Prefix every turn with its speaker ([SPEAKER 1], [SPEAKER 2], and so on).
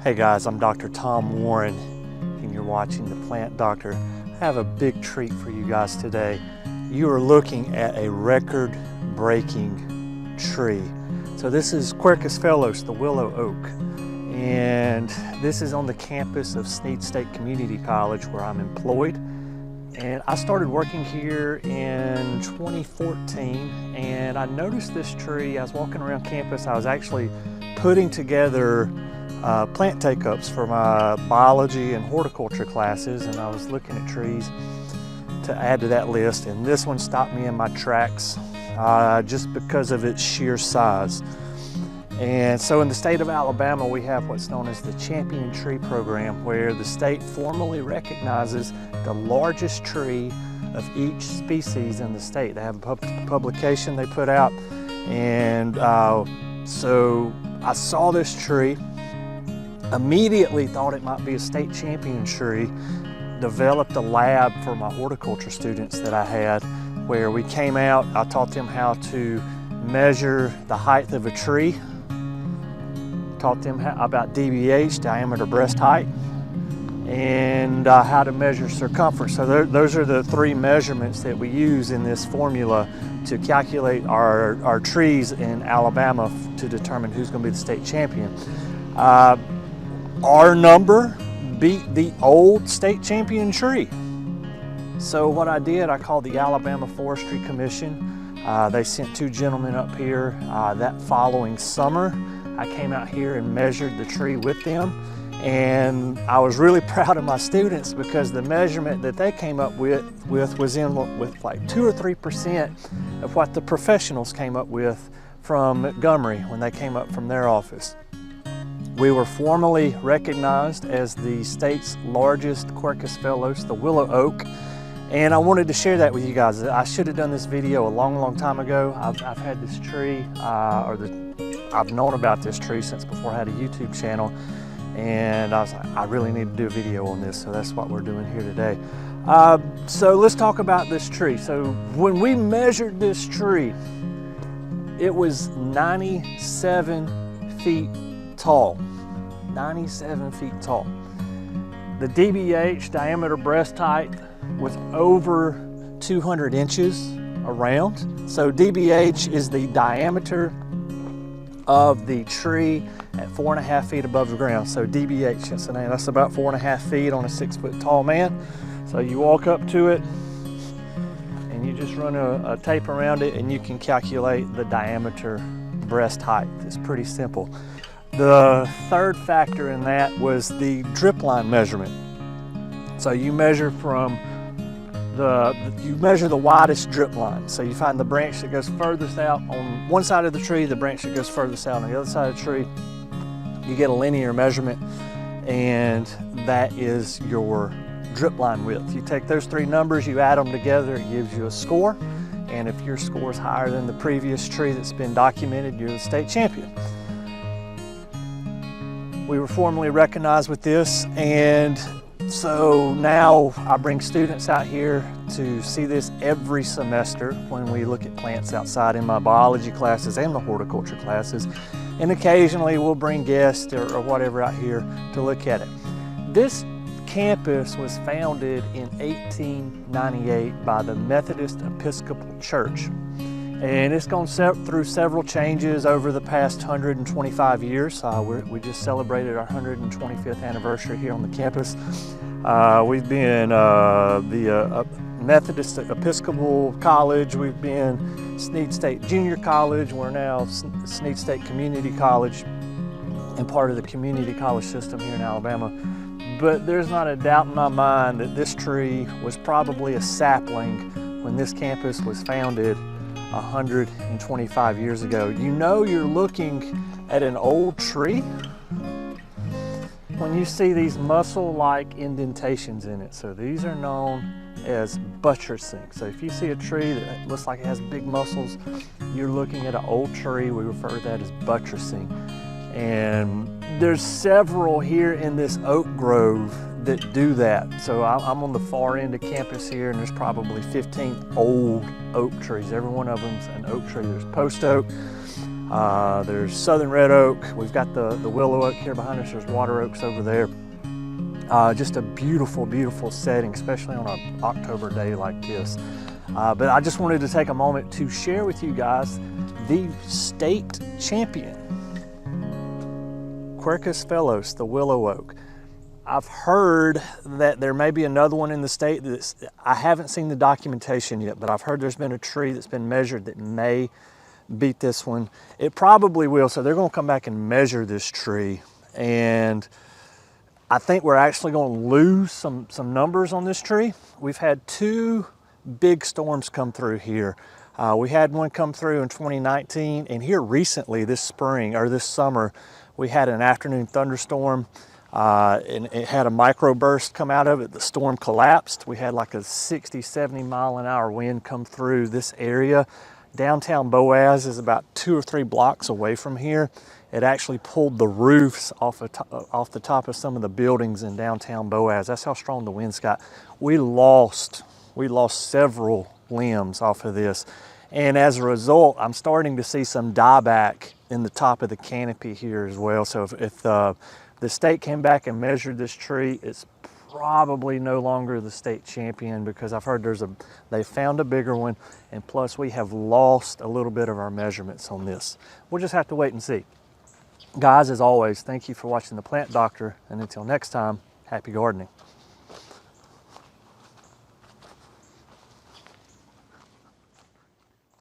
[SPEAKER 1] Hey guys, I'm Dr. Tom Warren and you're watching The Plant Doctor. I have a big treat for you guys today. You are looking at a record-breaking tree. So this is Quercus phellos, the willow oak. And this is on the campus of Snead State Community College where I'm employed. And I started working here in 2014 and I noticed this tree. I was walking around campus. I was actually putting together plant take-ups for my biology and horticulture classes, and I was looking at trees to add to that list, and this one stopped me in my tracks just because of its sheer size. And so in the state of Alabama, we have what's known as the Champion Tree Program, where the state formally recognizes the largest tree of each species in the state. They have a publication they put out, and so I saw this tree, immediately thought it might be a state champion tree, developed a lab for my horticulture students that I had, where we came out, I taught them how to measure the height of a tree, taught them about DBH, diameter breast height, and how to measure circumference. So those are the three measurements that we use in this formula to calculate our trees in Alabama to determine who's going to be the state champion. Our number beat the old state champion tree. So what I did, I called the Alabama Forestry Commission. They sent two gentlemen up here that following summer. I came out here and measured the tree with them. And I was really proud of my students because the measurement that they came up with was with like 2 or 3% of what the professionals came up with from Montgomery when they came up from their office. We were formally recognized as the state's largest Quercus phellos, the willow oak, and I wanted to share that with you guys. I should have done this video a long time ago. I've had this tree, I've known about this tree since before I had a YouTube channel, and I was like, I really need to do a video on this, so that's what we're doing here today. So let's talk about this tree. So when we measured this tree, it was 97 feet tall, 97 feet tall. The DBH, diameter breast height, was over 200 inches around. So DBH is the diameter of the tree at 4.5 feet above the ground. So DBH, that's the name. That's about 4.5 feet on a 6 foot tall man. So you walk up to it and you just run a tape around it and you can calculate the diameter breast height. It's pretty simple. The third factor in that was the drip line measurement. So you measure from the widest drip line. So you find the branch that goes furthest out on one side of the tree, the branch that goes furthest out on the other side of the tree. You get a linear measurement, and that is your drip line width. You take those three numbers, you add them together, it gives you a score. And if your score is higher than the previous tree that's been documented, you're the state champion. We were formally recognized with this, and so now I bring students out here to see this every semester when we look at plants outside in my biology classes and the horticulture classes, and occasionally we'll bring guests or whatever out here to look at it. This campus was founded in 1898 by the Methodist Episcopal Church. And it's gone through several changes over the past 125 years. We just celebrated our 125th anniversary here on the campus. We've been the Methodist Episcopal College, we've been Snead State Junior College, we're now Snead State Community College and part of the community college system here in Alabama. But there's not a doubt in my mind that this tree was probably a sapling when this campus was founded 125 years ago. You know you're looking at an old tree when you see these muscle-like indentations in it. So these are known as buttressing. So if you see a tree that looks like it has big muscles, you're looking at an old tree. We refer to that as buttressing. And there's several here in this oak grove that do that. So I'm on the far end of campus here, and there's probably 15 old oak trees. Every one of them's an oak tree. There's post oak, There's southern red oak. We've got the willow oak here behind us. There's water oaks over there. Just a beautiful, beautiful setting, especially on an October day like this. But I just wanted to take a moment to share with you guys the state champion, Quercus phellos, the willow oak. I've heard that there may be another one in the state that's, I haven't seen the documentation yet, but I've heard there's been a tree that's been measured that may beat this one. It probably will, so they're gonna come back and measure this tree, and I think we're actually gonna lose some numbers on this tree. We've had 2 big storms come through here. We had one come through in 2019, and here recently this spring, or this summer, we had an afternoon thunderstorm. And it had a microburst come out of it. The storm collapsed. We had like a 60, 70 mile an hour wind come through this area. Downtown Boaz is about 2 or 3 blocks away from here. It actually pulled the roofs off the top of some of the buildings in downtown Boaz. That's how strong the winds got. We lost several limbs off of this. And as a result, I'm starting to see some dieback in the top of the canopy here as well. So if the state came back and measured this tree, it's probably no longer the state champion, because I've heard they found a bigger one, and plus we have lost a little bit of our measurements on this. We'll just have to wait and see. Guys, as always, thank you for watching The Plant Doctor, and until next time, happy gardening.